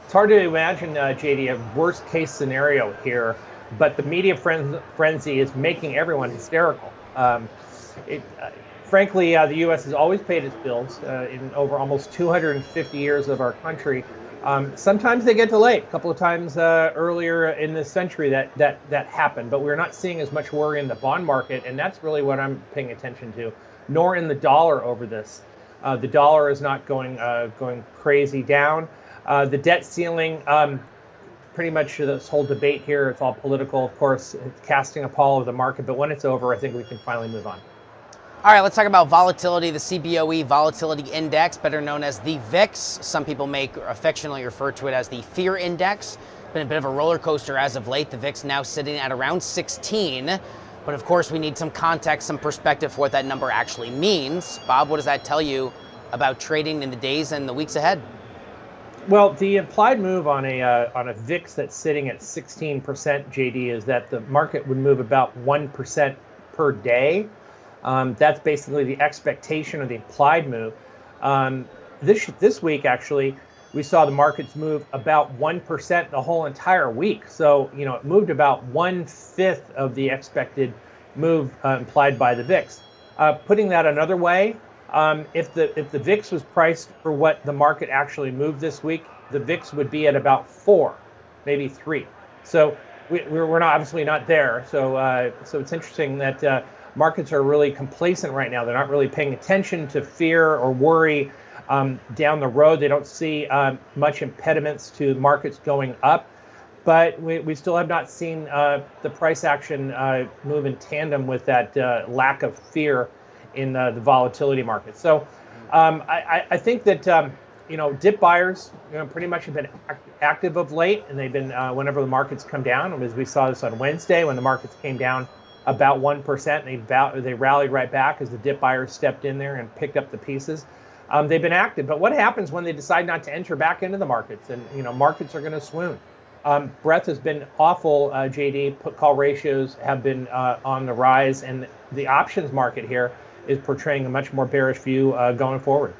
It's hard to imagine, JD, a worst case scenario here, but the media frenzy is making everyone hysterical. It, frankly, the U.S. has always paid its bills in over almost 250 years of our country. Sometimes they get delayed. A couple of times earlier in this century that happened, but we're not seeing as much worry in the bond market, and that's really what I'm paying attention to. Nor in the dollar over this. The dollar is not going crazy down. The debt ceiling, pretty much this whole debate here, it's all political, of course, it's casting a pall over the market. But when it's over, I think we can finally move on. All right, let's talk about volatility. The CBOE Volatility Index, better known as the VIX. Some people may affectionately refer to it as the Fear Index. Been a bit of a roller coaster as of late. The VIX now sitting at around 16. But of course, we need some context, some perspective for what that number actually means. Bob, what does that tell you about trading in the days and the weeks ahead? Well, the implied move on a VIX that's sitting at 16%, JD, is that the market would move about 1% per day. That's basically the expectation of the implied move. This week, actually, we saw the markets move about 1% the whole entire week. So, it moved about 1/5 of the expected move implied by the VIX. Putting that another way, if the VIX was priced for what the market actually moved this week, the VIX would be at about 4, maybe 3. So we're not, obviously not there. So it's interesting that markets are really complacent right now. They're not really paying attention to fear or worry down the road. They don't see much impediments to markets going up. But we still have not seen the price action move in tandem with that lack of fear in the volatility market. So I think that dip buyers pretty much have been active of late, and they've been whenever the markets come down. As we saw this on Wednesday when the markets came down about 1%, they rallied right back as the dip buyers stepped in there and picked up the pieces. They've been active, but what happens when they decide not to enter back into the markets? And markets are going to swoon. Breadth has been awful, JD. Put call ratios have been on the rise, and the options market here is portraying a much more bearish view going forward.